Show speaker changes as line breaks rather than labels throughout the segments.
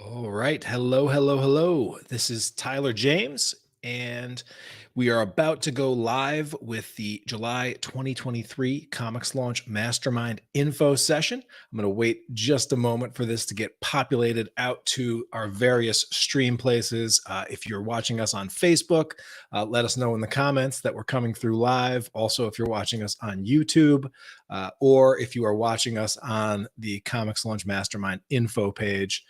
All right. Hello, hello, hello. This is Tyler James, and we are about to go live with the July 2023 Comics Launch Mastermind info session. I'm going to wait just a moment for this to get populated out to our various stream places. If you're watching us on Facebook, let us know in the comments that we're coming through live. Also, if you're watching us on YouTube, or if you are watching us on the Comics Launch Mastermind info page,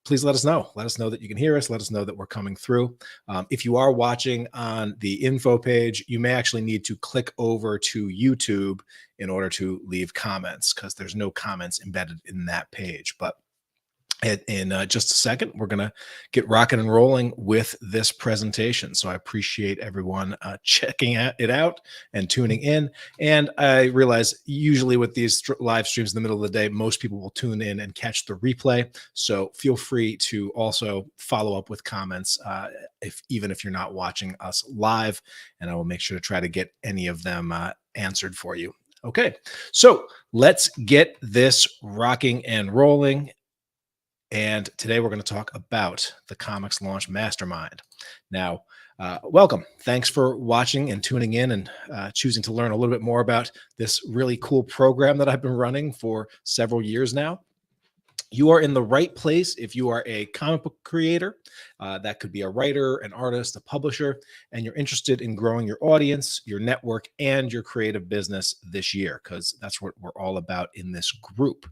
please let us know. Let us know that you can hear us. Let us know that we're coming through. If you are watching on the info page, you may actually need to click over to YouTube in order to leave comments because there's no comments embedded in that page. But in just a second, we're going to get rocking and rolling with this presentation. So I appreciate everyone checking it out and tuning in. And I realize usually with these live streams in the middle of the day, most people will tune in and catch the replay. So feel free to also follow up with comments even if you're not watching us live. And I will make sure to try to get any of them answered for you. Okay, so let's get this rocking and rolling. And today we're going to talk about the Comics Launch Mastermind. Now, welcome. Thanks for watching and tuning in and choosing to learn a little bit more about this really cool program that I've been running for several years now. You are in the right place if you are a comic book creator. That could be a writer, an artist, a publisher, and you're interested in growing your audience, your network, and your creative business this year, because that's what we're all about in this group.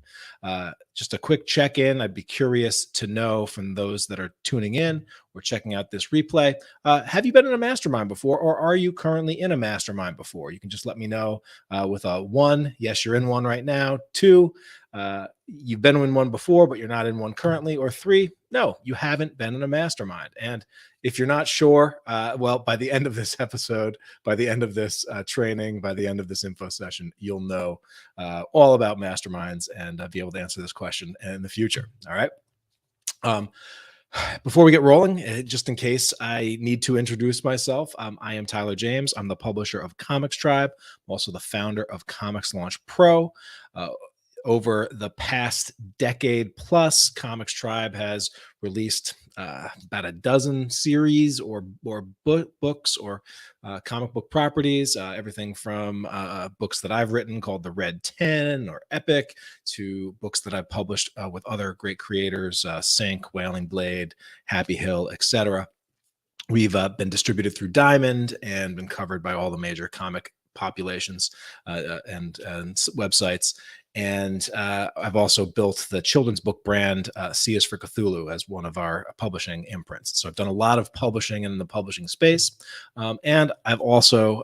Just a quick check-in. I'd be curious to know from those that are tuning in or checking out this replay, have you been in a mastermind before, or are you currently in a mastermind before? You can just let me know with a 1, yes, you're in one right now. 2, you've been in one before, but you're not in one currently. Or 3, no, you haven't been in a mastermind. And if you're not sure, well, by the end of this episode, by the end of this training, by the end of this info session, you'll know all about masterminds and be able to answer this question in the future. All right. Before we get rolling, just in case I need to introduce myself, I am Tyler James. I'm the publisher of Comics Tribe. I'm also the founder of Comics Launch Pro. Over the past decade plus, Comics Tribe has released about a dozen series or books or comic book properties, everything from books that I've written called The Red 10 or Epic to books that I've published with other great creators, Sync, Wailing Blade, Happy Hill, etc. We've been distributed through Diamond and been covered by all the major comic populations and websites. And I've also built the children's book brand C is for Cthulhu as one of our publishing imprints. So I've done a lot of publishing in the publishing space. And I've also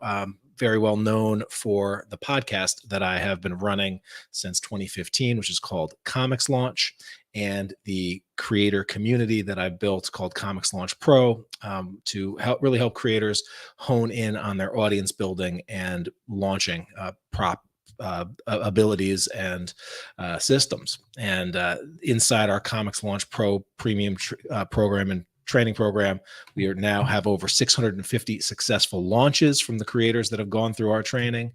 very well known for the podcast that I have been running since 2015, which is called Comics Launch, and the creator community that I've built called Comics Launch Pro to really help creators hone in on their audience building and launching abilities and systems. And inside our Comics Launch Pro premium program and training program, we now have over 650 successful launches from the creators that have gone through our training.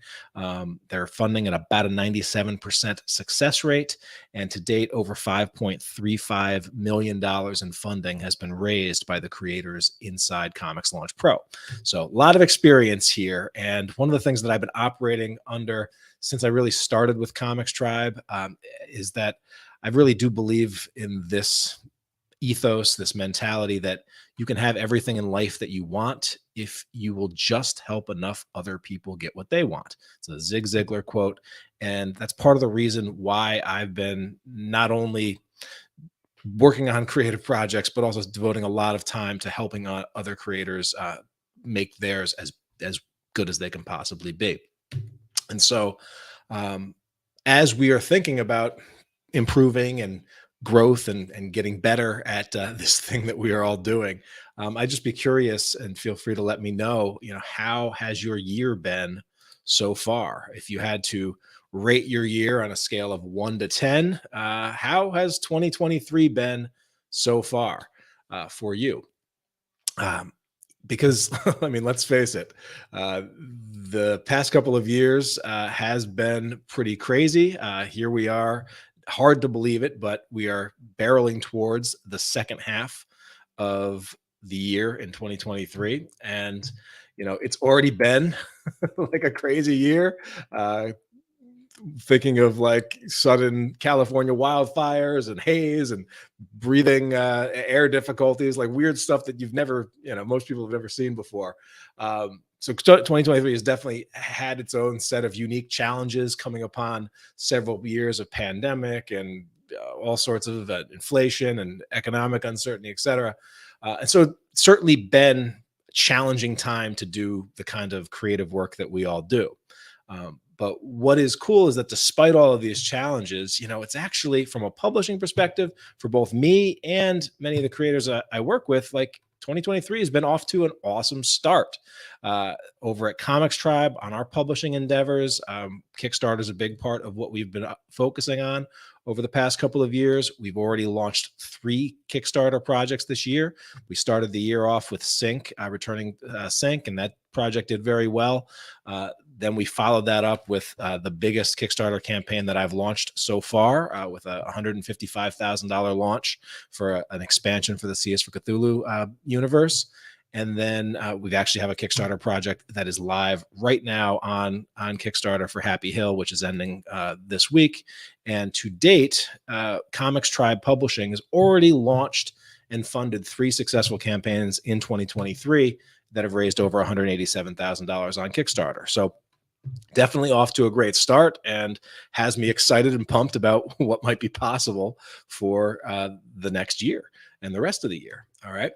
They're funding at about a 97% success rate. And to date, over $5.35 million in funding has been raised by the creators inside Comics Launch Pro. So a lot of experience here. And one of the things that I've been operating under since I really started with Comics Tribe is that I really do believe in this ethos, this mentality that you can have everything in life that you want if you will just help enough other people get what they want. It's a Zig Ziglar quote. And that's part of the reason why I've been not only working on creative projects, but also devoting a lot of time to helping other creators make theirs as good as they can possibly be. And so as we are thinking about improving and growth and getting better at this thing that we are all doing, I'd just be curious, and feel free to let me know, how has your year been so far? If you had to rate your year on a scale of 1 to 10, how has 2023 been so far for you? Because, I mean, let's face it, the past couple of years has been pretty crazy. Here we are hard to believe it, but we are barreling towards the second half of the year in 2023. And, it's already been like a crazy year. Uh, Thinking of like sudden California wildfires and haze and breathing air difficulties, like weird stuff that you've never, most people have never seen before. So 2023 has definitely had its own set of unique challenges coming upon several years of pandemic and all sorts of inflation and economic uncertainty, et cetera. And so it's certainly been a challenging time to do the kind of creative work that we all do. But what is cool is that despite all of these challenges, it's actually from a publishing perspective for both me and many of the creators I work with, like 2023 has been off to an awesome start. Over at Comics Tribe on our publishing endeavors, Kickstarter is a big part of what we've been focusing on over the past couple of years. We've already launched 3 Kickstarter projects this year. We started the year off with Sync, returning Sync, and that project did very well. Then we followed that up with the biggest Kickstarter campaign that I've launched so far, with a $155,000 launch for an expansion for the CS for Cthulhu universe. And then we actually have a Kickstarter project that is live right now on Kickstarter for Happy Hill, which is ending this week. And to date, Comics Tribe Publishing has already launched and funded 3 successful campaigns in 2023 that have raised over $187,000 on Kickstarter. So definitely off to a great start and has me excited and pumped about what might be possible for the next year and the rest of the year. All right.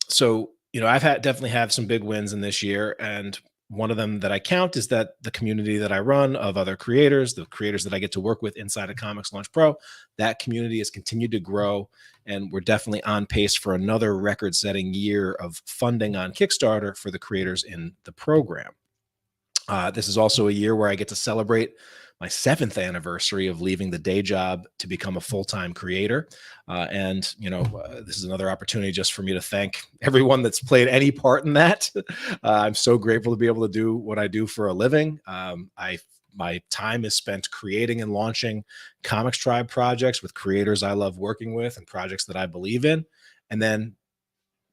So, I've definitely had some big wins in this year. And one of them that I count is that the community that I run of other creators, the creators that I get to work with inside of Comics Launch Pro, that community has continued to grow. And we're definitely on pace for another record-setting year of funding on Kickstarter for the creators in the program. This is also a year where I get to celebrate my 7th anniversary of leaving the day job to become a full-time creator. This is another opportunity just for me to thank everyone that's played any part in that. I'm so grateful to be able to do what I do for a living. My time is spent creating and launching Comics Tribe projects with creators I love working with and projects that I believe in. And then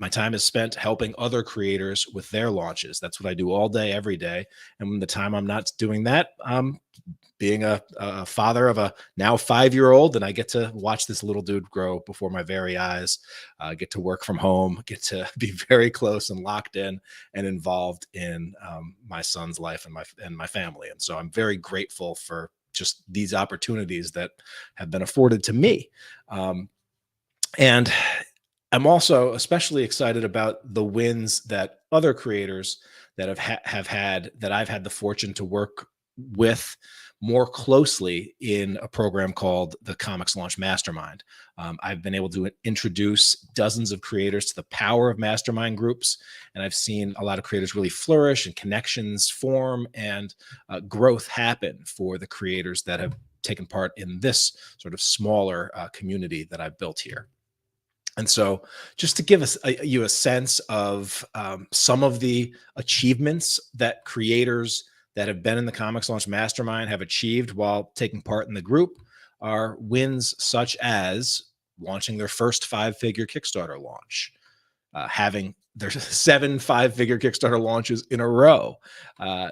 my time is spent helping other creators with their launches. That's what I do all day, every day. And when the time I'm not doing that, I'm being a father of a now 5-year-old, and I get to watch this little dude grow before my very eyes, get to work from home, get to be very close and locked in and involved in my son's life and my family. And so I'm very grateful for just these opportunities that have been afforded to me. And I'm also especially excited about the wins that other creators that have had that I've had the fortune to work with more closely in a program called the Comics Launch Mastermind. I've been able to introduce dozens of creators to the power of mastermind groups, and I've seen a lot of creators really flourish and connections form and growth happen for the creators that have taken part in this sort of smaller community that I've built here. And so just to give you a sense of some of the achievements that creators that have been in the Comics Launch Mastermind have achieved while taking part in the group are wins such as launching their first 5-figure Kickstarter launch, having their 7 5-figure Kickstarter launches in a row,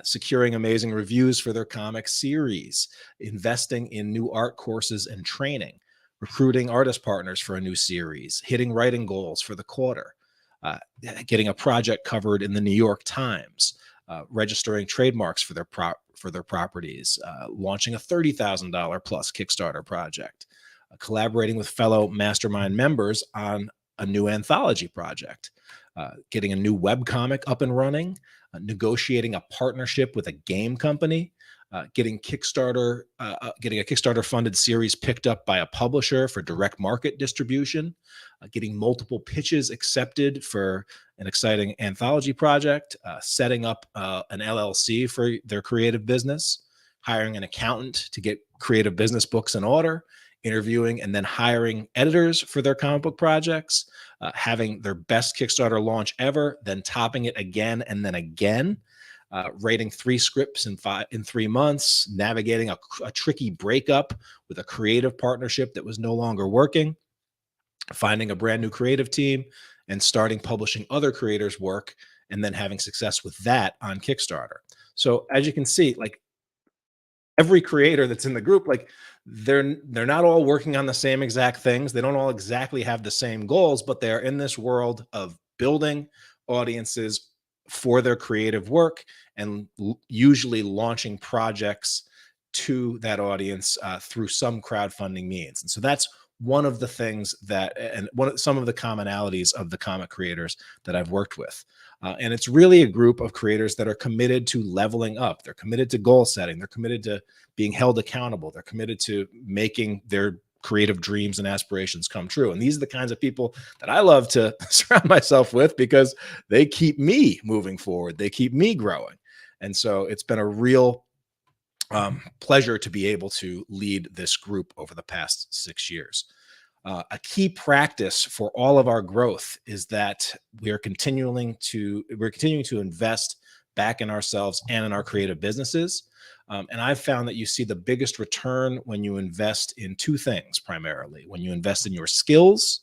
securing amazing reviews for their comic series, investing in new art courses and training, recruiting artist partners for a new series, hitting writing goals for the quarter, getting a project covered in the New York Times, registering trademarks for their properties, launching a $30,000 plus Kickstarter project, collaborating with fellow mastermind members on a new anthology project, getting a new webcomic up and running, negotiating a partnership with a game company, getting a Kickstarter funded series picked up by a publisher for direct market distribution, getting multiple pitches accepted for an exciting anthology project, setting up an LLC for their creative business, hiring an accountant to get creative business books in order, interviewing and then hiring editors for their comic book projects, having their best Kickstarter launch ever, then topping it again and then again, writing 3 scripts in 3 months, navigating a tricky breakup with a creative partnership that was no longer working, finding a brand new creative team, and starting publishing other creators' work, and then having success with that on Kickstarter. So as you can see, like every creator that's in the group, like they're not all working on the same exact things. They don't all exactly have the same goals, but they're in this world of building audiences for their creative work, and usually launching projects to that audience through some crowdfunding means. And so that's one of the things that, and some of the commonalities of the comic creators that I've worked with. And it's really a group of creators that are committed to leveling up. They're committed to goal setting. They're committed to being held accountable. They're committed to making their creative dreams and aspirations come true. And these are the kinds of people that I love to surround myself with, because they keep me moving forward. They keep me growing. And so it's been a real pleasure to be able to lead this group over the past 6 years. A key practice for all of our growth is that we're continuing to invest back in ourselves and in our creative businesses. And I've found that you see the biggest return when you invest in two things primarily: when you invest in your skills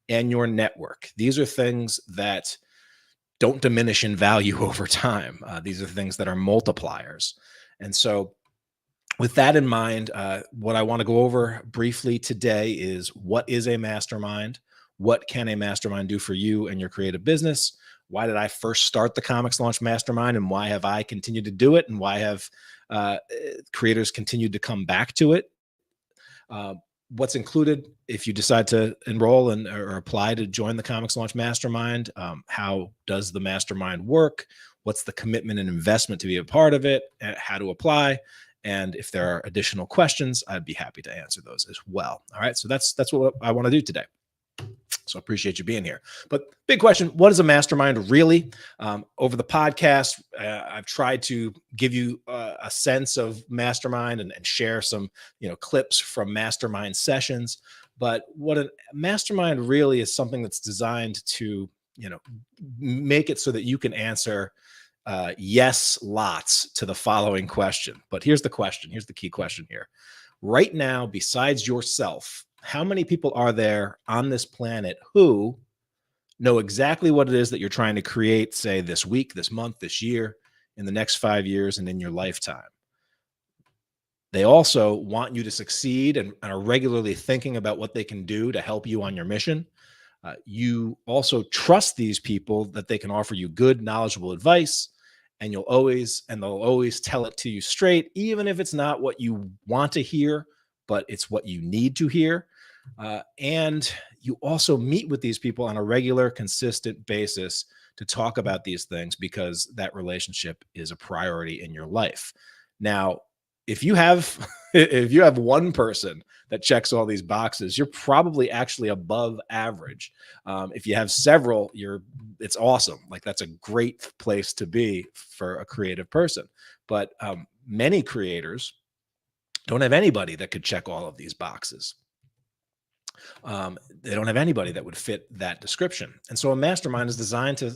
and your network. These are things that don't diminish in value over time. These are things that are multipliers. And so with that in mind, what I want to go over briefly today is, what is a mastermind? What can a mastermind do for you and your creative business? Why did I first start the ComixLaunch MasterMind, and why have I continued to do it? And why have creators continued to come back to it? What's included if you decide to enroll or apply to join the ComixLaunch MasterMind? How does the mastermind work? What's the commitment and investment to be a part of it? How to apply? And if there are additional questions, I'd be happy to answer those as well. All right. So that's what I want to do today. So I appreciate you being here. But big question: what is a mastermind really? Over the podcast, I've tried to give you a sense of mastermind, and share some clips from mastermind sessions. But what a mastermind really is, something that's designed to make it so that you can answer yes lots to the following question. But here's the question. Here's the key question here. Right now, besides yourself, how many people are there on this planet who know exactly what it is that you're trying to create, say this week, this month, this year, in the next 5 years, and in your lifetime? They also want you to succeed, and are regularly thinking about what they can do to help you on your mission. You also trust these people that they can offer you good, knowledgeable advice, and they'll always tell it to you straight, even if it's not what you want to hear, but it's what you need to hear. And you also meet with these people on a regular, consistent basis to talk about these things, because that relationship is a priority in your life. Now, if you have if you have one person that checks all these boxes, you're probably actually above average. If you have several, it's awesome. Like, that's a great place to be for a creative person. But many creators don't have anybody that could check all of these boxes. They don't have anybody that would fit that description. And so a mastermind is designed to,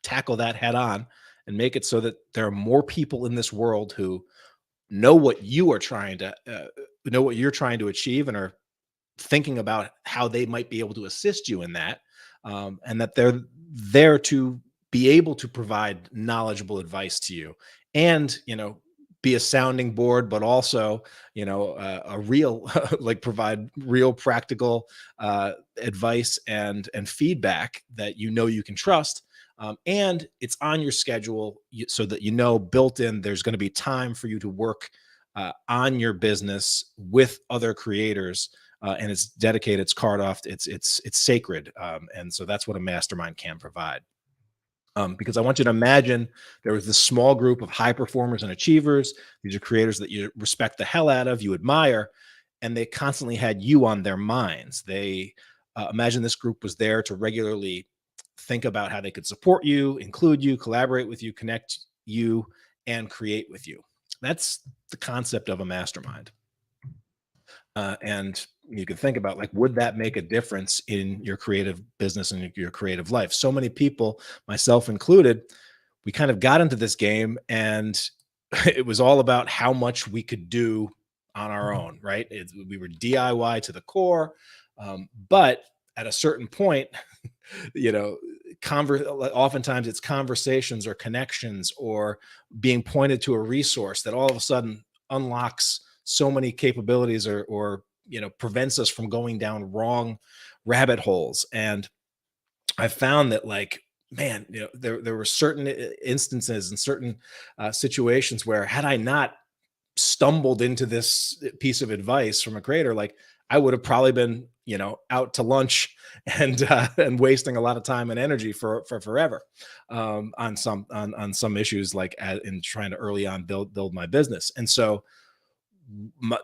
tackle that head on, and make it so that there are more people in this world who know what you're trying to achieve, and are thinking about how they might be able to assist you in that. And that they're there to be able to provide knowledgeable advice to you, and, be a sounding board, but also, a real, like, provide real practical advice and feedback that you can trust. And it's on your schedule, so that built in, there's going to be time for you to work on your business with other creators, and it's dedicated, it's carved off, it's sacred, and so that's what a mastermind can provide. Because I want you to imagine there was this small group of high performers and achievers. These are creators that you respect the hell out of, you admire, and they constantly had you on their minds. They imagine this group was there to regularly think about how they could support you, include you, collaborate with you, connect you, and create with you. That's the concept of a mastermind. And you can think about, like, would that make a difference in your creative business and your creative life? So many people, myself included, we kind of got into this game, and it was all about how much we could do on our own, right? We were DIY to the core, but at a certain point, you know, oftentimes it's conversations or connections or being pointed to a resource that all of a sudden unlocks so many capabilities, or prevents us from going down wrong rabbit holes. And I found that, like, man, there were certain instances and certain situations where, had I not stumbled into this piece of advice from a creator, like, I would have probably been, out to lunch and wasting a lot of time and energy for forever, on some issues, like, in trying to early on build my business. And so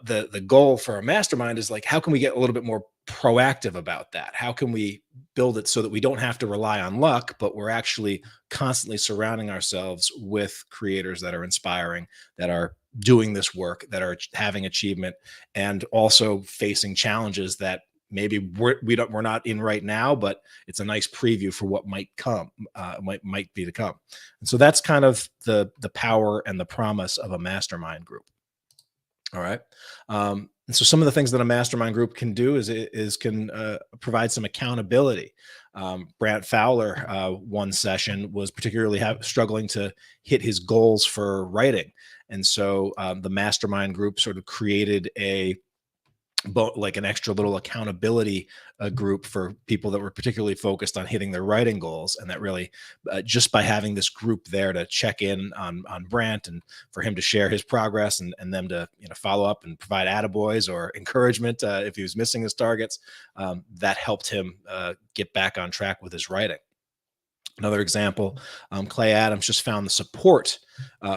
the goal for a mastermind is, like, how can we get a little bit more proactive about that? How can we build it so that we don't have to rely on luck, but we're actually constantly surrounding ourselves with creators that are inspiring, that are doing this work, that are having achievement, and also facing challenges that maybe we're not in right now, but it's a nice preview for what might come, might be to come. And so that's kind of the power and the promise of a mastermind group. All right. And so some of the things that a mastermind group can do is can provide some accountability. Brant Fowler, one session, was particularly struggling to hit his goals for writing. And so the mastermind group sort of created like an extra little accountability group for people that were particularly focused on hitting their writing goals. And that really, just by having this group there to check in on Brant, and for him to share his progress, and them to follow up and provide attaboys or encouragement if he was missing his targets, that helped him get back on track with his writing. Another example, Clay Adams just found the support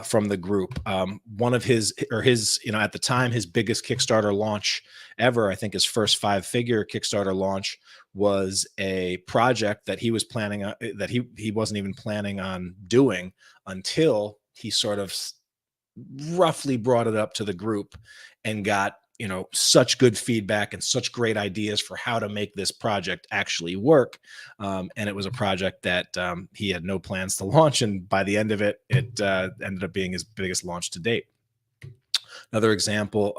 from the group. One of his at the time, his biggest Kickstarter launch ever, I think his first 5-figure Kickstarter launch, was a project that he was planning on, that he wasn't even planning on doing, until he sort of roughly brought it up to the group and got such good feedback and such great ideas for how to make this project actually work. And it was a project that he had no plans to launch, and by the end of it, it ended up being his biggest launch to date. Another example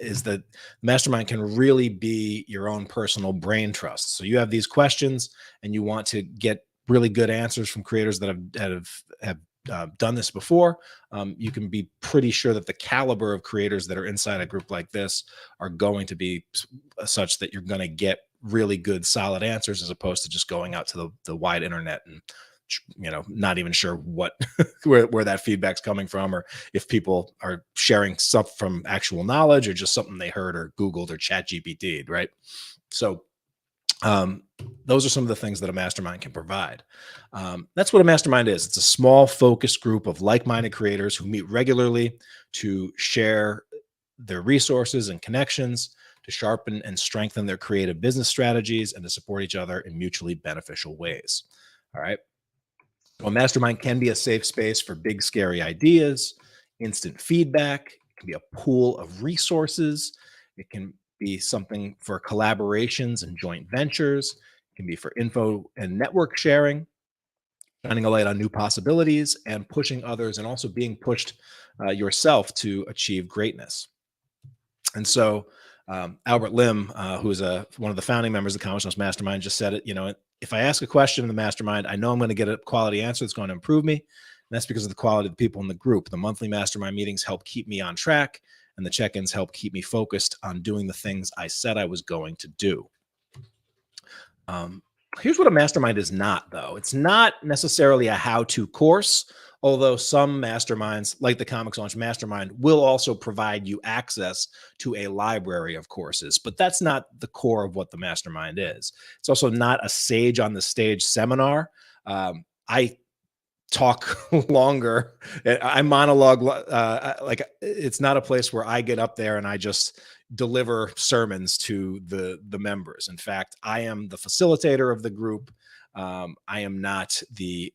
is that mastermind can really be your own personal brain trust. So you have these questions and you want to get really good answers from creators that have done this before. You can be pretty sure that the caliber of creators that are inside a group like this are going to be such that you're going to get really good, solid answers, as opposed to just going out to the wide internet and not even sure what where that feedback's coming from, or if people are sharing stuff from actual knowledge, or just something they heard or Googled or Chat GPT'd, right? So those are some of the things that a mastermind can provide. That's what a mastermind is. It's a small, focused group of like-minded creators who meet regularly to share their resources and connections, to sharpen and strengthen their creative business strategies, and to support each other in mutually beneficial ways. All right. So a mastermind can be a safe space for big, scary ideas, instant feedback. It can be a pool of resources. It can be something for collaborations and joint ventures. It can be for info and network sharing, shining a light on new possibilities, and pushing others, and also being pushed yourself to achieve greatness. And so Albert Lim, who is one of the founding members of the ComixLaunch Mastermind, just said it, if I ask a question in the mastermind, I know I'm going to get a quality answer that's going to improve me. And that's because of the quality of the people in the group. The monthly mastermind meetings help keep me on track, and the check-ins help keep me focused on doing the things I said I was going to do. Here's what a mastermind is not, though. It's not necessarily a how-to course, although some masterminds, like the ComixLaunch Mastermind, will also provide you access to a library of courses. But that's not the core of what the mastermind is. It's also not a sage on the stage seminar. I talk longer. I monologue. Like, it's not a place where I get up there and I just deliver sermons to the members. In fact, I am the facilitator of the group. I am not the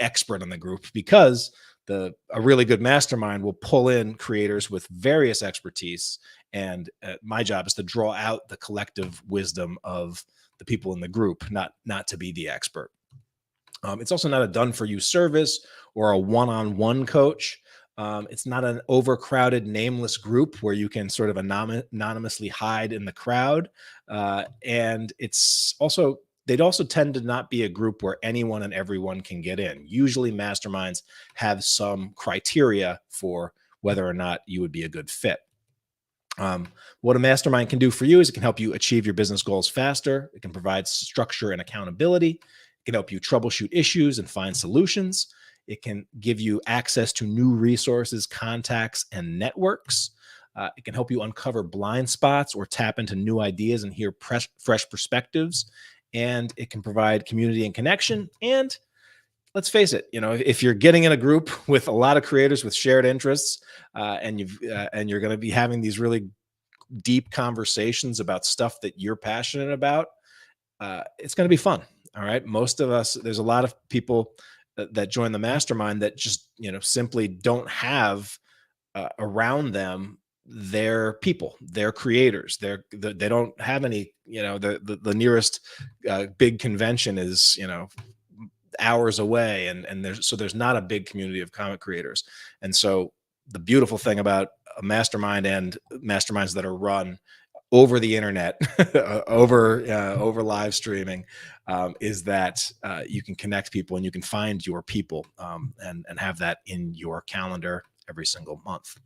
expert on the group, because a really good mastermind will pull in creators with various expertise, and my job is to draw out the collective wisdom of the people in the group, not to be the expert. It's also not a done for you service or a one-on-one coach. It's not an overcrowded, nameless group where you can sort of anonymously hide in the crowd. And they'd also tend to not be a group where anyone and everyone can get in. Usually masterminds have some criteria for whether or not you would be a good fit. What a mastermind can do for you is it can help you achieve your business goals faster. It can provide structure and accountability. It can help you troubleshoot issues and find solutions. It can give you access to new resources, contacts, and networks. It can help you uncover blind spots or tap into new ideas and hear fresh perspectives. And it can provide community and connection. And let's face it, if you're getting in a group with a lot of creators with shared interests, and you're going to be having these really deep conversations about stuff that you're passionate about, it's going to be fun. All right. Most of us, there's a lot of people that join the mastermind that just, simply don't have around them their people, their creators. They don't have any, the nearest big convention is, hours away, and there's not a big community of comic creators. And so the beautiful thing about a mastermind and masterminds that are run over the internet, over live streaming, is that you can connect people and you can find your people, and have that in your calendar every single month.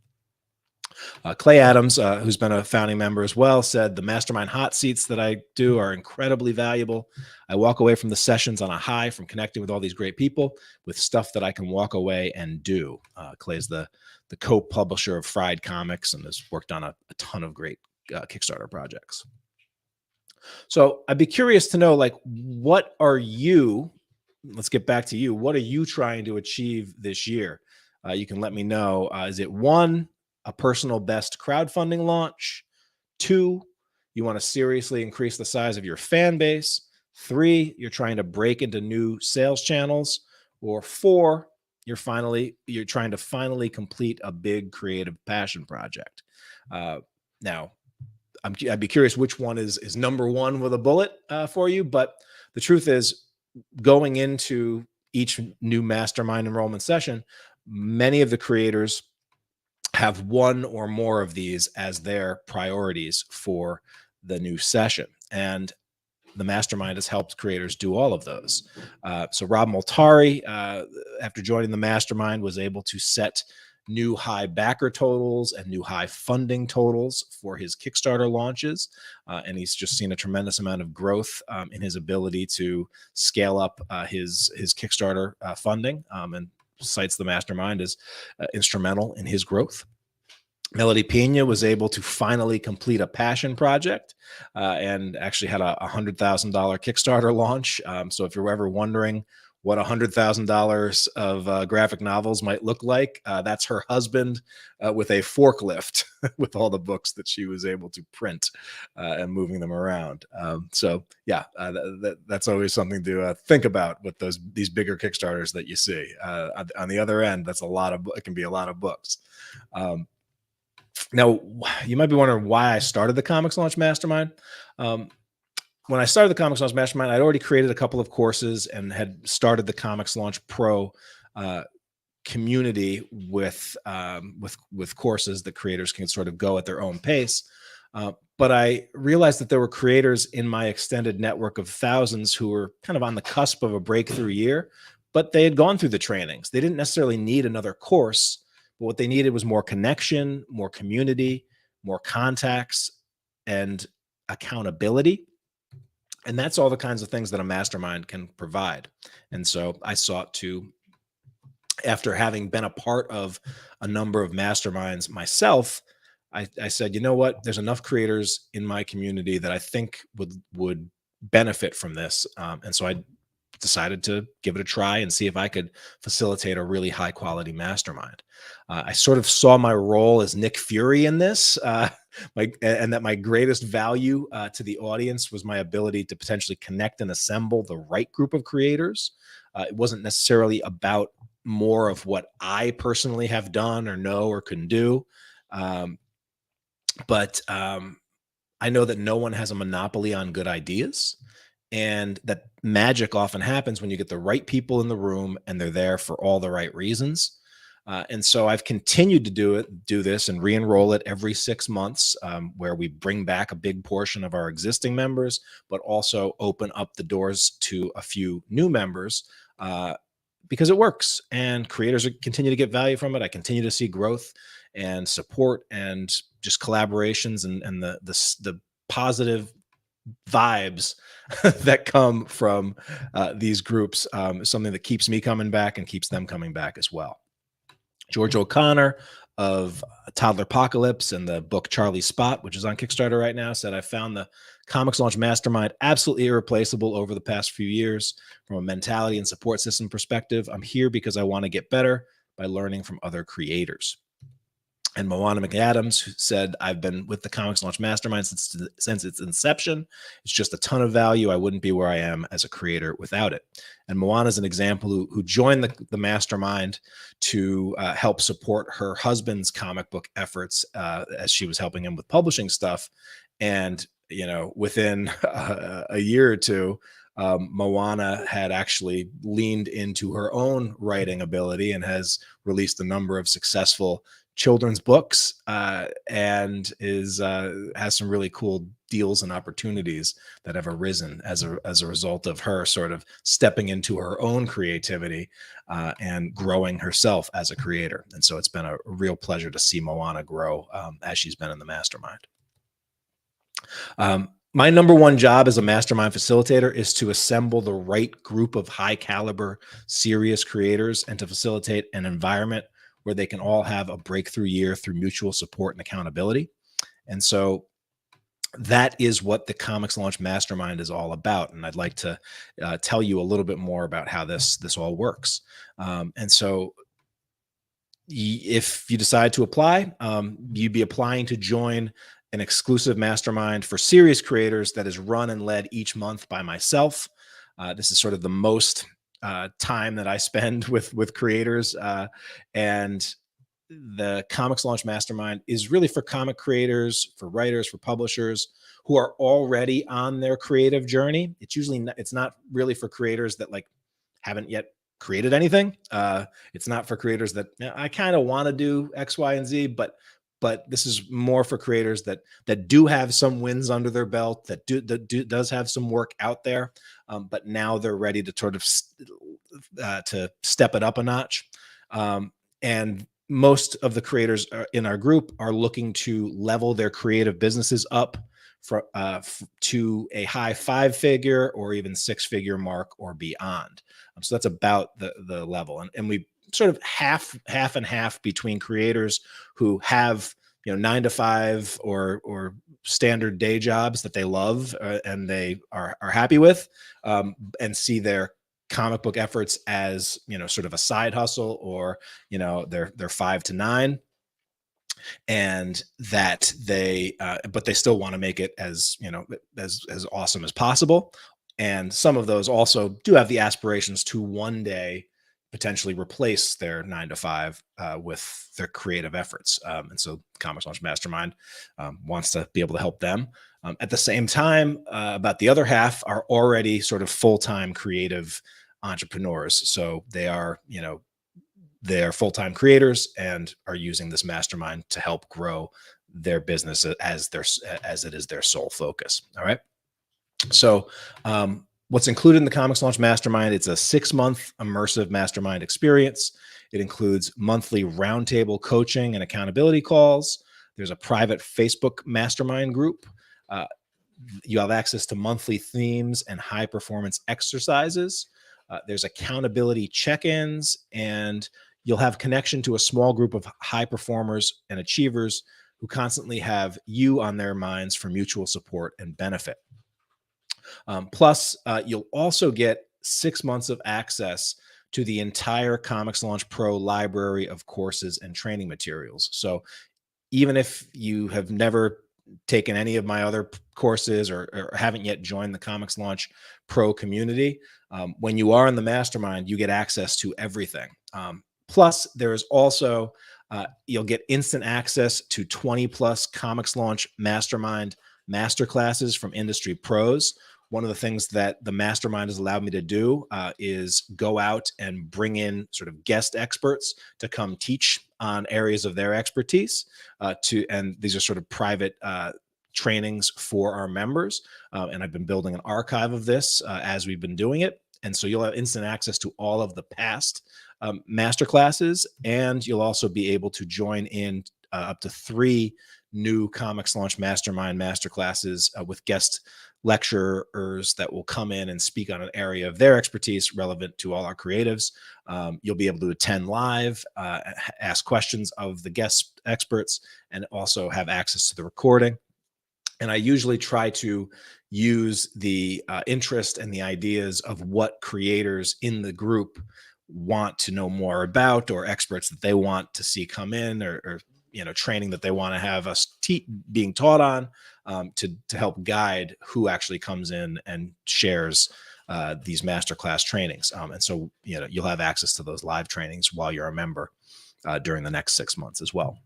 Clay Adams, who's been a founding member as well, said the mastermind hot seats that I do are incredibly valuable. I walk away from the sessions on a high from connecting with all these great people with stuff that I can walk away and do. Clay's the co-publisher of Fried Comics and has worked on a ton of great Kickstarter projects. So I'd be curious to know, what are you, let's get back to you. What are you trying to achieve this year? You can let me know. Is it 1, a personal best crowdfunding launch? 2, you want to seriously increase the size of your fan base? 3, you're trying to break into new sales channels? Or 4, you're trying to finally complete a big creative passion project? Now, I'd be curious which one is number 1 with a bullet for you. But the truth is, going into each new mastermind enrollment session, many of the creators have 1 or more of these as their priorities for the new session. And the mastermind has helped creators do all of those. So Rob Multari, after joining the mastermind, was able to set new high backer totals and new high funding totals for his Kickstarter launches. And he's just seen a tremendous amount of growth in his ability to scale up his Kickstarter funding, and cites the mastermind as instrumental in his growth. Melody Pena was able to finally complete a passion project, and actually had a $100,000 Kickstarter launch. So if you're ever wondering what $100,000 of graphic novels might look like, that's her husband with a forklift with all the books that she was able to print and moving them around. So yeah, that's always something to think about with these bigger Kickstarters that you see. On the other end, it can be a lot of books. Now, you might be wondering why I started the ComixLaunch Mastermind. When I started the ComixLaunch Mastermind, I'd already created a couple of courses and had started the ComixLaunch Pro community with courses that creators can sort of go at their own pace. But I realized that there were creators in my extended network of thousands who were kind of on the cusp of a breakthrough year, but they had gone through the trainings. They didn't necessarily need another course, but what they needed was more connection, more community, more contacts, and accountability. And that's all the kinds of things that a mastermind can provide. And so I sought to, after having been a part of a number of masterminds myself, I said, you know what, there's enough creators in my community that I think would benefit from this. And so I decided to give it a try and see if I could facilitate a really high quality mastermind. I sort of saw my role as Nick Fury in this, and that my greatest value to the audience was my ability to potentially connect and assemble the right group of creators. It wasn't necessarily about more of what I personally have done or know or can do. But I know that no one has a monopoly on good ideas. And that magic often happens when you get the right people in the room and they're there for all the right reasons. And so I've continued to do this and re-enroll it every 6 months, where we bring back a big portion of our existing members, but also open up the doors to a few new members, because it works and creators continue to get value from it. I continue to see growth and support and just collaborations and the positive vibes that come from these groups, something that keeps me coming back and keeps them coming back as well. George O'Connor of Toddler Apocalypse and the book Charlie Spot, which is on Kickstarter right now, said, "I found the ComixLaunch Mastermind absolutely irreplaceable over the past few years. From a mentality and support system perspective, I'm here because I want to get better by learning from other creators." And Moana McAdams, who said, "I've been with the ComixLaunch Mastermind since its inception. It's just a ton of value. I wouldn't be where I am as a creator without it." And Moana is an example who joined the mastermind to help support her husband's comic book efforts, as she was helping him with publishing stuff. And, within a year or two, Moana had actually leaned into her own writing ability and has released a number of successful children's books, and has some really cool deals and opportunities that have arisen as a result of her sort of stepping into her own creativity, and growing herself as a creator. And so it's been a real pleasure to see Moana grow, as she's been in the mastermind. My number one job as a mastermind facilitator is to assemble the right group of high caliber, serious creators and to facilitate an environment where they can all have a breakthrough year through mutual support and accountability. And so that is what the ComixLaunch Mastermind is all about. And I'd like to tell you a little bit more about how this all works. And so if you decide to apply, you'd be applying to join an exclusive mastermind for serious creators that is run and led each month by myself. This is sort of the most time that I spend with creators, and the ComixLaunch Mastermind is really for comic creators, for writers, for publishers who are already on their creative journey. It's not really for creators that haven't yet created anything. It's not for creators that I kind of want to do X, Y, and Z, but this is more for creators that do have some wins under their belt, that does have some work out there, but now they're ready to sort of to step it up a notch. And most of the creators in our group are looking to level their creative businesses up to a high 5-figure or even 6-figure mark or beyond. So that's about the level, and we sort of half and half between creators who have 9 to 5 or standard day jobs that they love, and they are happy with, and see their comic book efforts as sort of a side hustle, or they're 5 to 9, and that but they still want to make it as as awesome as possible. And some of those also do have the aspirations to one day potentially replace their 9 to 5 with their creative efforts. And so ComixLaunch Mastermind wants to be able to help them. At the same time, about the other half are already sort of full-time creative entrepreneurs. So they are full-time creators and are using this mastermind to help grow their business as it is their sole focus. All right. So what's included in the ComixLaunch Mastermind, it's a 6-month immersive mastermind experience. It includes monthly roundtable coaching and accountability calls. There's a private Facebook mastermind group. You have access to monthly themes and high performance exercises. There's accountability check-ins, and you'll have connection to a small group of high performers and achievers who constantly have you on their minds for mutual support and benefit. Plus, you'll also get 6 months of access to the entire ComixLaunch Pro library of courses and training materials. So even if you have never taken any of my other courses or haven't yet joined the ComixLaunch Pro community, when you are in the mastermind, you get access to everything. Plus, there is also, you'll get instant access to 20+ ComixLaunch Mastermind masterclasses from industry pros, one of the things that the mastermind has allowed me to do is go out and bring in sort of guest experts to come teach on areas of their expertise and these are sort of private trainings for our members. And I've been building an archive of this as we've been doing it. And so you'll have instant access to all of the past master classes, and you'll also be able to join in up to 3 new ComixLaunch MasterMind masterclasses with guest lecturers that will come in and speak on an area of their expertise relevant to all our creatives. You'll be able to attend live, ask questions of the guest experts, and also have access to the recording. And I usually try to use the interest and the ideas of what creators in the group want to know more about, or experts that they want to see come in, or training that they want to have us being taught on, to help guide who actually comes in and shares these masterclass trainings. And so you'll have access to those live trainings while you're a member during the next 6 months as well.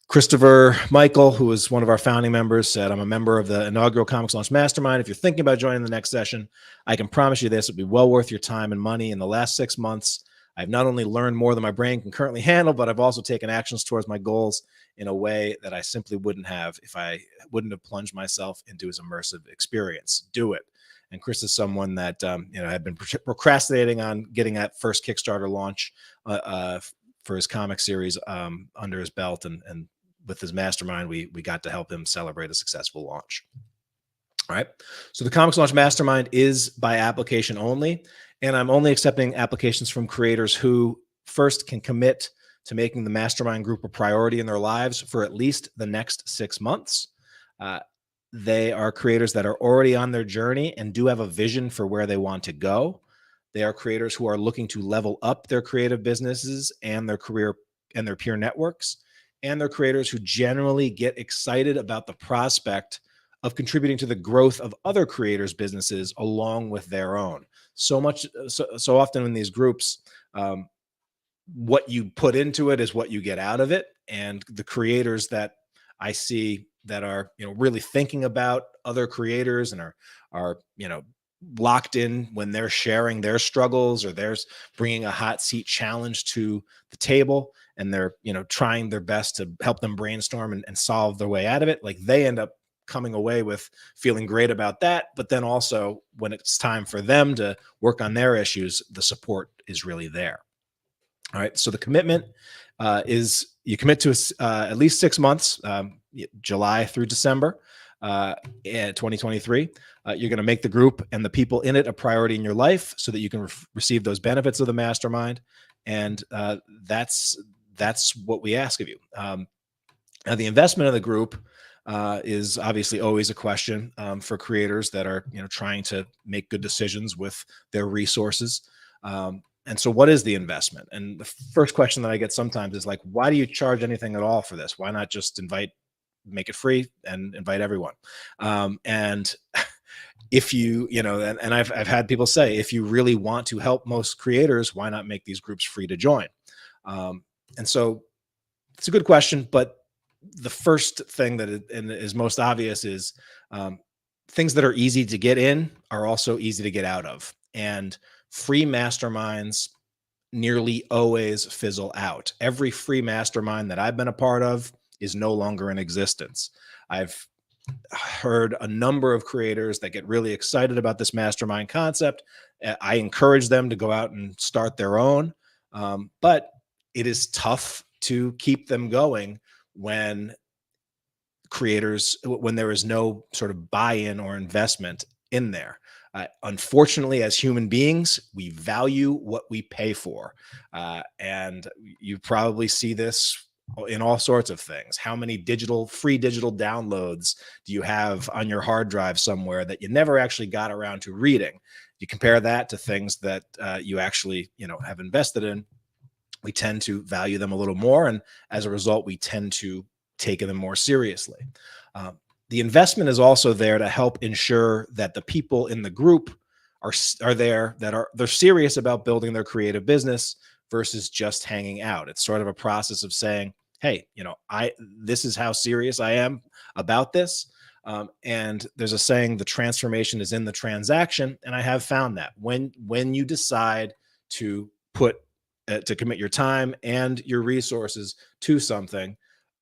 Christopher Michael, who is one of our founding members, said, I'm a member of the inaugural ComixLaunch Mastermind. If you're thinking about joining the next session, I can promise you this will be well worth your time and money. In the last 6 months, I've not only learned more than my brain can currently handle, but I've also taken actions towards my goals in a way that I simply wouldn't have if I wouldn't have plunged myself into his immersive experience. Do it. And Chris is someone that had been procrastinating on getting that first Kickstarter launch for his comic series under his belt, and with his mastermind, we got to help him celebrate a successful launch. All right. So the ComixLaunch Mastermind is by application only, and I'm only accepting applications from creators who first can commit to making the mastermind group a priority in their lives for at least the next 6 months. They are creators that are already on their journey and do have a vision for where they want to go. They are creators who are looking to level up their creative businesses and their career and their peer networks. And they're creators who generally get excited about the prospect of contributing to the growth of other creators' businesses along with their own. So often in these groups, what you put into it is what you get out of it. And the creators that I see that are really thinking about other creators and are locked in when they're sharing their struggles, or they're bringing a hot seat challenge to the table, and they're trying their best to help them brainstorm and solve their way out of it. Like, they end up coming away with feeling great about that, but then also when it's time for them to work on their issues, the support is really there. All right, so the commitment is you commit to at least 6 months, July through December 2023. You're going to make the group and the people in it a priority in your life so that you can receive those benefits of the mastermind. And that's what we ask of you. Now, the investment of the group is obviously always a question for creators that are trying to make good decisions with their resources. And so what is the investment? And the first question that I get sometimes is like, why do you charge anything at all for this? Why not just make it free and invite everyone? And if and I've had people say, if you really want to help most creators, why not make these groups free to join? And so it's a good question, but the first thing that is most obvious is things that are easy to get in are also easy to get out of. And free masterminds nearly always fizzle out. Every free mastermind that I've been a part of is no longer in existence. I've heard a number of creators that get really excited about this mastermind concept. I encourage them to go out and start their own, but it is tough to keep them going when there is no sort of buy-in or investment in there. Unfortunately, as human beings, we value what we pay for. And you probably see this in all sorts of things. How many free digital downloads do you have on your hard drive somewhere that you never actually got around to reading? You compare that to things that you actually have invested in. We tend to value them a little more, and as a result, we tend to take them more seriously. The investment is also there to help ensure that the people in the group are there, they're serious about building their creative business versus just hanging out. It's sort of a process of saying, hey, this is how serious I am about this. And there's a saying, the transformation is in the transaction. And I have found that when you decide to to commit your time and your resources to something,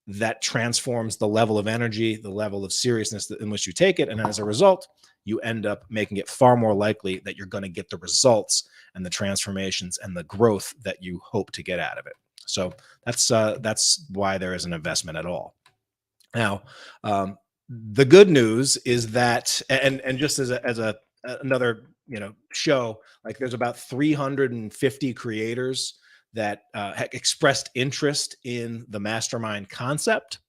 that transforms the level of energy, the level of seriousness in which you take it. And as a result, you end up making it far more likely that you're going to get the results and the transformations and the growth that you hope to get out of it. So that's why there is an investment at all. Now, the good news is that, and just as another show, like there's about 350 creators that expressed interest in the mastermind concept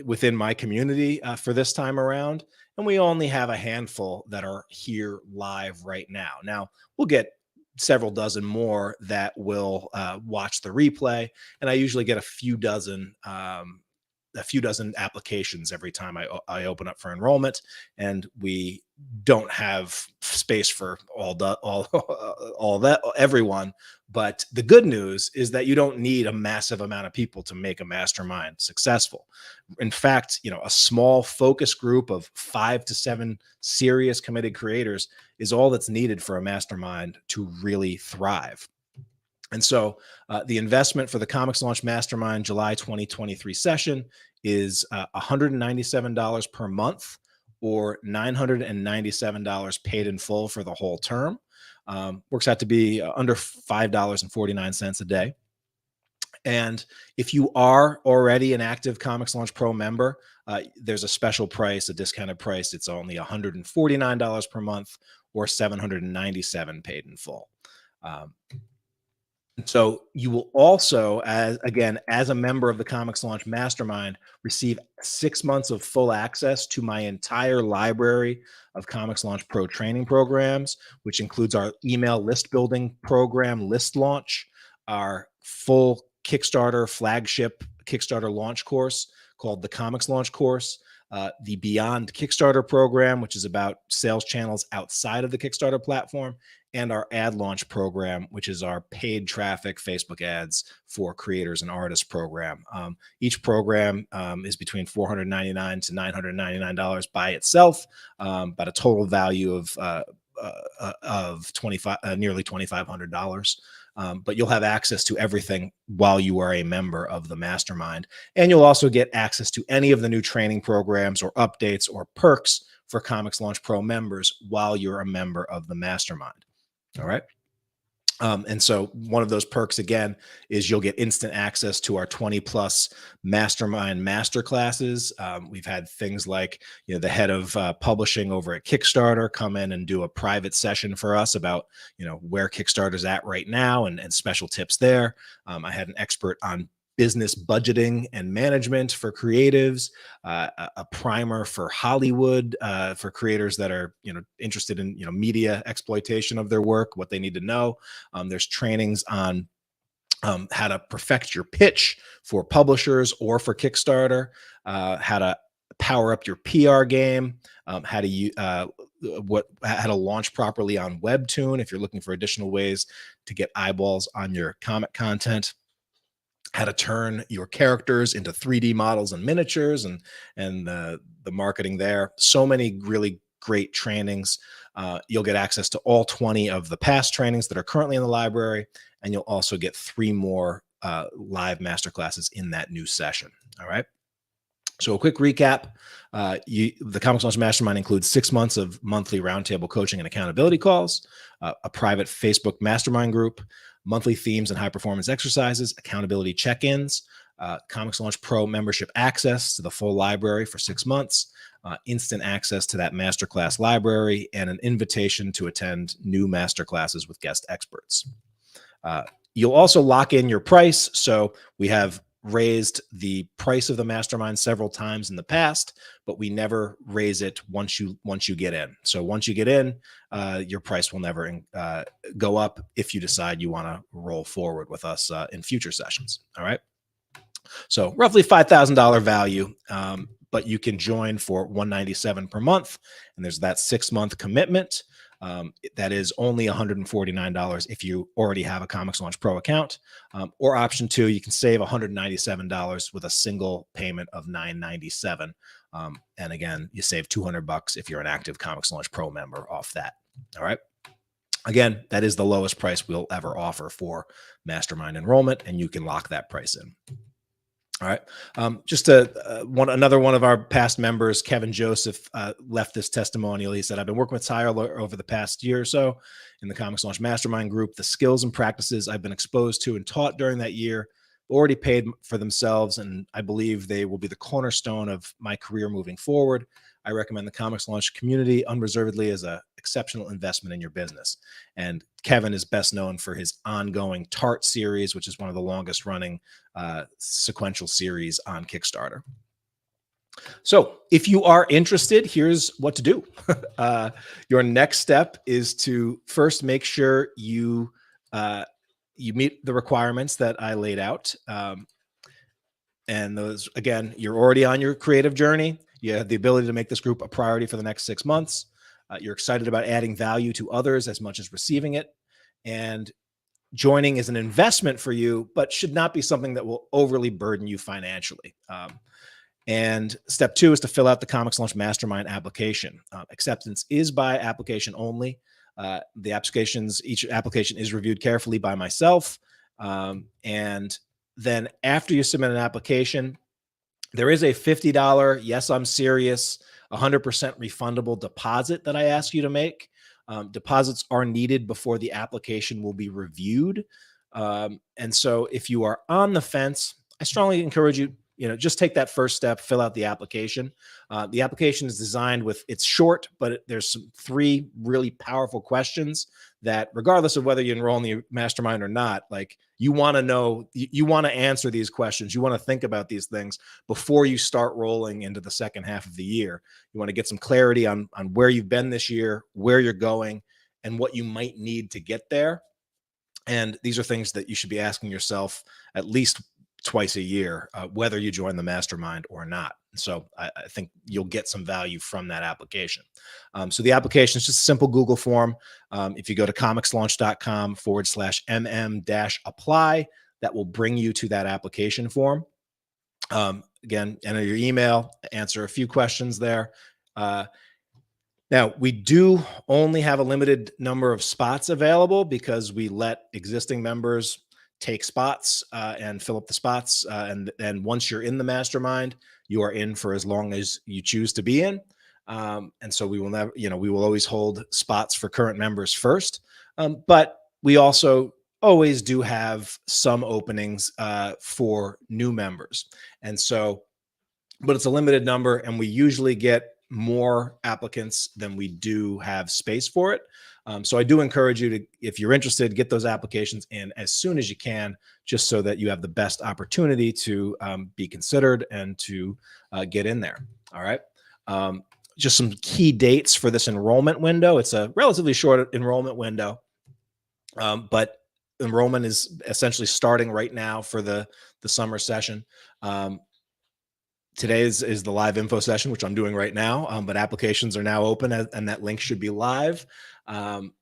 within my community for this time around, and we only have a handful that are here live right now. Now we'll get several dozen more that will watch the replay, and I usually get a few dozen applications every time I open up for enrollment, and we don't have space for all that everyone. But the good news is that you don't need a massive amount of people to make a mastermind successful. In fact, a small focus group of 5 to 7 serious committed creators is all that's needed for a mastermind to really thrive. And so the investment for the ComixLaunch MasterMind July 2023 session is $197 per month, or $997 paid in full for the whole term. Works out to be under $5.49 a day. And if you are already an active ComixLaunch Pro member, there's a special price, a discounted price. It's only $149 per month, or $797 paid in full. So you will also, as a member of the ComixLaunch Mastermind, receive 6 months of full access to my entire library of ComixLaunch Pro training programs, which includes our email list building program, List Launch, our full Kickstarter flagship Kickstarter launch course called the ComixLaunch course, the Beyond Kickstarter program, which is about sales channels outside of the Kickstarter platform, and our ad launch program, which is our paid traffic Facebook ads for creators and artists program. Each program is between $499 to $999 by itself, but a total value of nearly $2,500. But you'll have access to everything while you are a member of the mastermind. And you'll also get access to any of the new training programs or updates or perks for ComixLaunch Pro members while you're a member of the mastermind. All right. And so one of those perks, again, is you'll get instant access to our 20+ mastermind masterclasses. We've had things like, the head of publishing over at Kickstarter come in and do a private session for us about, where Kickstarter's at right now, and special tips there. I had an expert on business budgeting and management for creatives, a primer for Hollywood, for creators that are interested in media exploitation of their work, what they need to know. There's trainings on how to perfect your pitch for publishers or for Kickstarter, how to power up your PR game, how to launch properly on Webtoon if you're looking for additional ways to get eyeballs on your comic content, how to turn your characters into 3D models and miniatures, and the marketing there. So many really great trainings. You'll get access to all 20 of the past trainings that are currently in the library, and you'll also get 3 more live masterclasses in that new session. All right. So a quick recap, the ComixLaunch Mastermind includes 6 months of monthly roundtable coaching and accountability calls, a private Facebook mastermind group, monthly themes and high-performance exercises, accountability check-ins, ComixLaunch Pro membership access to the full library for 6 months, instant access to that masterclass library, and an invitation to attend new masterclasses with guest experts. You'll also lock in your price. So we have raised the price of the mastermind several times in the past, but we never raise it once you get in. So once you get in, your price will never go up if you decide you want to roll forward with us in future sessions. All right. So roughly $5,000 value, but you can join for $197 per month, and there's that 6-month commitment. That is only $149 if you already have a Comics Launch Pro account. Or option two, you can save $197 with a single payment of $997. And again, you save $200 if you're an active Comics Launch Pro member off that. All right. Again, that is the lowest price we'll ever offer for Mastermind enrollment, and you can lock that price in. All right. Just another one of our past members, Kevin Joseph, left this testimonial. He said, I've been working with Tyler over the past year or so in the Comics Launch Mastermind group. The skills and practices I've been exposed to and taught during that year already paid for themselves, and I believe they will be the cornerstone of my career moving forward. I recommend the Comics Launch community unreservedly as an exceptional investment in your business. And Kevin is best known for his ongoing TART series, which is one of the longest running sequential series on Kickstarter. So if you are interested, here's what to do. Your next step is to first make sure you meet the requirements that I laid out. And those, again, you're already on your creative journey. You have the ability to make this group a priority for the next 6 months. You're excited about adding value to others as much as receiving it. And joining is an investment for you, but should not be something that will overly burden you financially. And step two is to fill out the Comics Launch Mastermind application. Acceptance is by application only. Each application is reviewed carefully by myself. And then after you submit an application, there is a $50, yes, I'm serious, 100% refundable deposit that I ask you to make. Deposits are needed before the application will be reviewed. And so if you are on the fence, I strongly encourage you, just take that first step, fill out the application. The application is designed it's short, but there's 3 really powerful questions that regardless of whether you enroll in the mastermind or not, like you want to know, you want to answer these questions. You want to think about these things before you start rolling into the second half of the year. You want to get some clarity on where you've been this year, where you're going, and what you might need to get there. And these are things that you should be asking yourself at least twice a year, whether you join the mastermind or not. So I think you'll get some value from that application. So the application is just a simple Google form. If you go to comicslaunch.com/mm-apply, that will bring you to that application form. Again, enter your email, answer a few questions there. Now, we do only have a limited number of spots available because we let existing members take spots and fill up the spots. And once you're in the mastermind, you are in for as long as you choose to be in. And so we will never, we will always hold spots for current members first. But we also always do have some openings for new members. And so, but it's a limited number, and we usually get more applicants than we do have space for it. So I do encourage you to, if you're interested, get those applications in as soon as you can, just so that you have the best opportunity to be considered and to get in there. All right. Just some key dates for this enrollment window. It's a relatively short enrollment window, but enrollment is essentially starting right now for the summer session. Today is the live info session, which I'm doing right now, but applications are now open, and that link should be live. On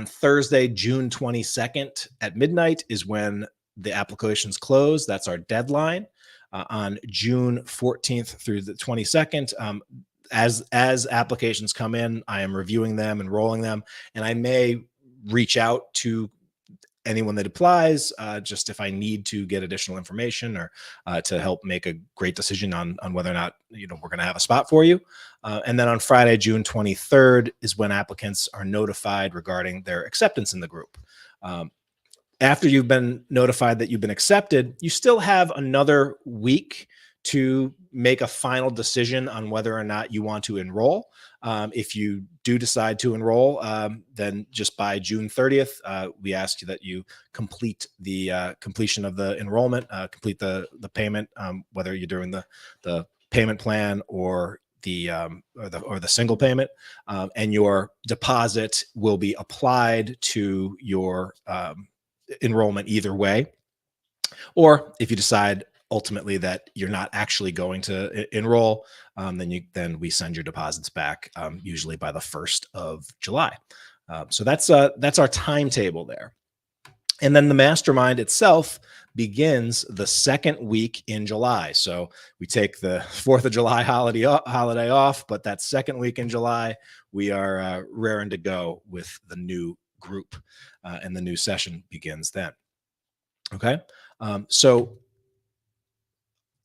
Thursday, June 22nd at midnight is when the applications close. That's our deadline. On June 14th through the 22nd, as applications come in, I am reviewing them, enrolling them, and I may reach out to anyone that applies, just if I need to get additional information or to help make a great decision on whether or not we're going to have a spot for you. And then on Friday, June 23rd is when applicants are notified regarding their acceptance in the group. After you've been notified that you've been accepted, you still have another week to make a final decision on whether or not you want to enroll. If you do decide to enroll, then just by June 30th, we ask you that you complete the completion of the enrollment, complete the payment, whether you're doing the payment plan or the single payment, and your deposit will be applied to your enrollment either way. Or if you decide ultimately that you're not actually going to enroll, then we send your deposits back, usually by the 1st of July. So that's our timetable there. And then the mastermind itself begins the second week in July. So we take the 4th of July holiday off, but that second week in July, we are raring to go with the new group, and the new session begins then. Okay. So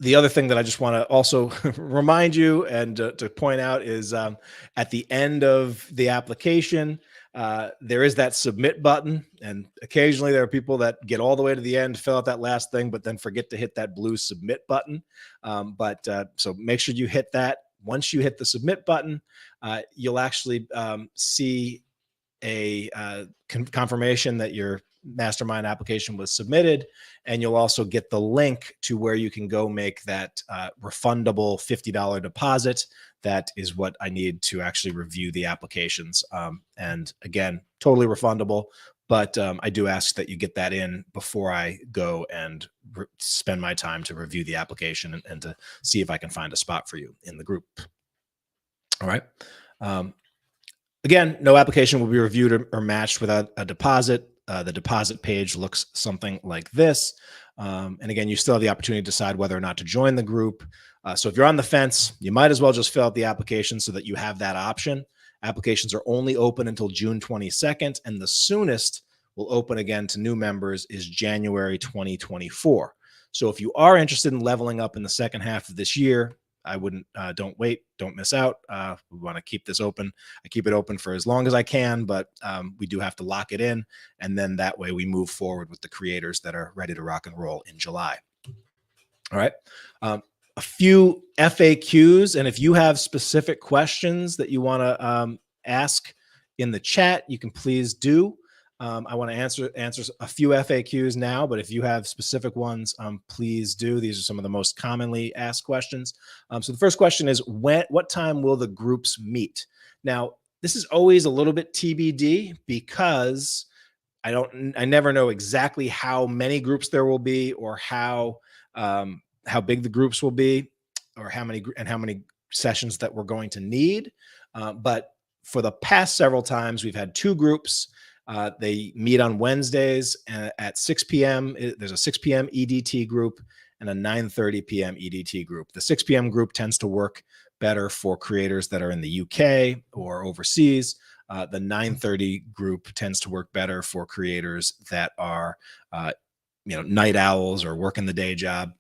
the other thing that I just want to also remind you and to point out is, at the end of the application, there is that submit button. And occasionally there are people that get all the way to the end, fill out that last thing, but then forget to hit that blue submit button. So make sure you hit that. Once you hit the submit button, you'll actually see a confirmation that your mastermind application was submitted, and you'll also get the link to where you can go make that refundable $50 deposit. That is what I need to actually review the applications, and again, totally refundable, but I do ask that you get that in before I go and spend my time to review the application and to see if I can find a spot for you in the group. All right. Again, no application will be reviewed or matched without a deposit. The deposit page looks something like this. And again, you still have the opportunity to decide whether or not to join the group. So if you're on the fence, you might as well just fill out the application so that you have that option. Applications are only open until June 22nd, and the soonest will open again to new members is January 2024. So if you are interested in leveling up in the second half of this year, I wouldn't, don't wait, don't miss out. We want to keep this open. I keep it open for as long as I can, but we do have to lock it in. And then that way we move forward with the creators that are ready to rock and roll in July. All right. A few FAQs. And if you have specific questions that you want to ask in the chat, you can please do. I want to answer a few FAQs now, but if you have specific ones, please do. These are some of the most commonly asked questions. So the first question is, what time will the groups meet? Now, this is always a little bit TBD because I never know exactly how many groups there will be, or how big the groups will be, or how many sessions that we're going to need. But for the past several times, we've had 2 groups. They meet on Wednesdays at 6 p.m. There's a 6 p.m. EDT group and a 9:30 p.m. EDT group. The 6 p.m. group tends to work better for creators that are in the UK or overseas. The 9:30 group tends to work better for creators that are, night owls or working the day job.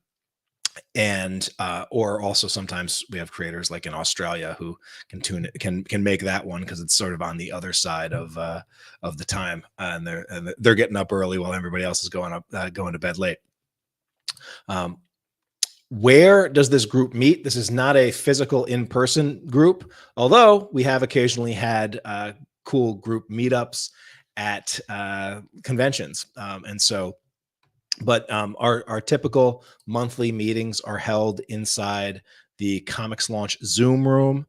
And or also sometimes we have creators like in Australia who can make that one because it's sort of on the other side of the time, and they're getting up early while everybody else is going to bed late. Where does this group meet? This is not a physical in-person group, although we have occasionally had cool group meetups at conventions, But our typical monthly meetings are held inside the ComixLaunch Zoom room.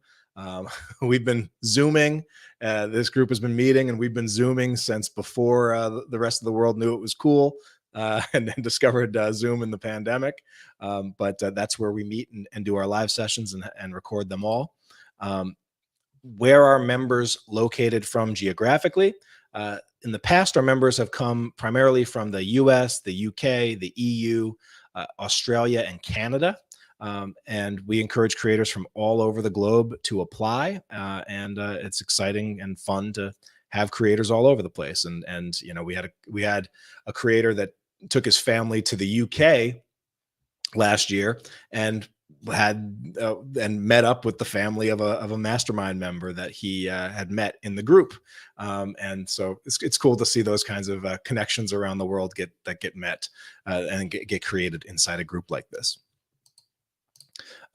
We've been Zooming. This group has been meeting, and we've been Zooming since before the rest of the world knew it was cool, and then discovered Zoom in the pandemic. But that's where we meet and do our live sessions and record them all. Where are members located from geographically? In the past, our members have come primarily from the US, the UK, the EU, Australia, and Canada. And we encourage creators from all over the globe to apply. And it's exciting and fun to have creators all over the place. And we had a creator that took his family to the UK last year and met up with the family of a mastermind member that he had met in the group. And so it's cool to see those kinds of connections around the world get met and get created inside a group like this.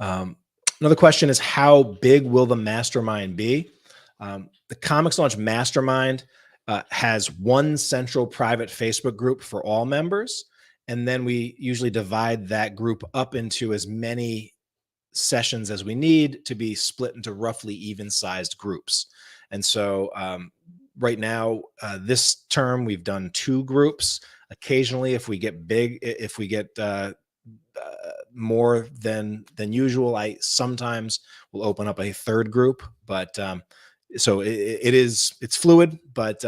Another question is, how big will the mastermind be? The ComixLaunch MasterMind has one central private Facebook group for all members. And then we usually divide that group up into as many sessions as we need to be split into roughly even-sized groups. And so right now, this term, we've done 2 groups. Occasionally, if we get more than usual. I sometimes will open up a third group, but so it's fluid, but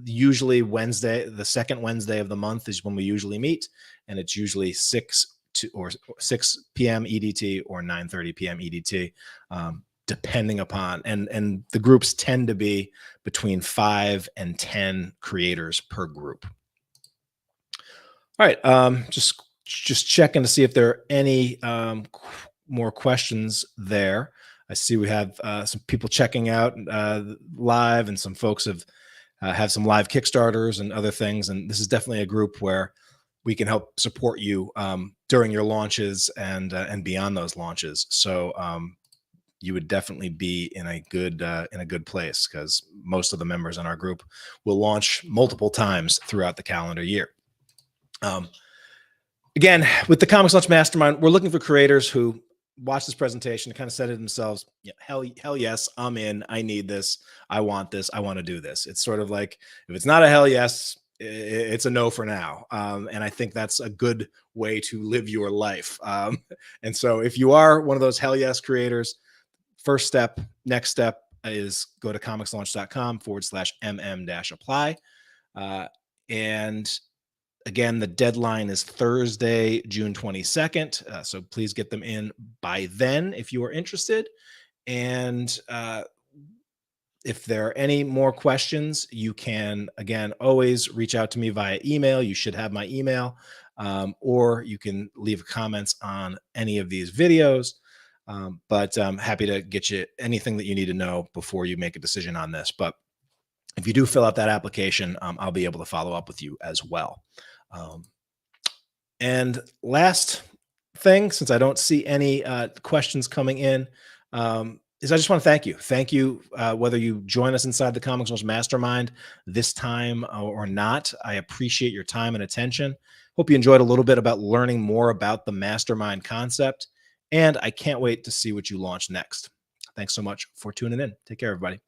usually Wednesday, the second Wednesday of the month is when we usually meet, and it's usually 6 p.m. EDT or 9:30 p.m. EDT, depending upon, and the groups tend to be between 5 and 10 creators per group. All right, just checking to see if there are any more questions there. I see we have some people checking out live, and some folks have some live Kickstarters and other things. And this is definitely a group where we can help support you during your launches and beyond those launches. So you would definitely be in a good place, because most of the members in our group will launch multiple times throughout the calendar year. Again, with the ComixLaunch Mastermind, we're looking for creators who watch this presentation and kind of said to themselves, yeah, hell yes, I'm in. I need this. I want this. I want to do this. It's sort of like, if it's not a hell yes, it's a no for now. And I think that's a good way to live your life. And so if you are one of those hell yes creators, next step is go to comixlaunch.com/mm-apply. And again, the deadline is Thursday, June 22nd. So please get them in by then if you are interested. And if there are any more questions, you can, again, always reach out to me via email. You should have my email, or you can leave comments on any of these videos. But I'm happy to get you anything that you need to know before you make a decision on this. But if you do fill out that application, I'll be able to follow up with you as well. And last thing, since I don't see any questions coming in, is I just want to thank you. Thank you, whether you join us inside the ComixLaunch Mastermind this time or not. I appreciate your time and attention. Hope you enjoyed a little bit about learning more about the Mastermind concept, and I can't wait to see what you launch next. Thanks so much for tuning in. Take care, everybody.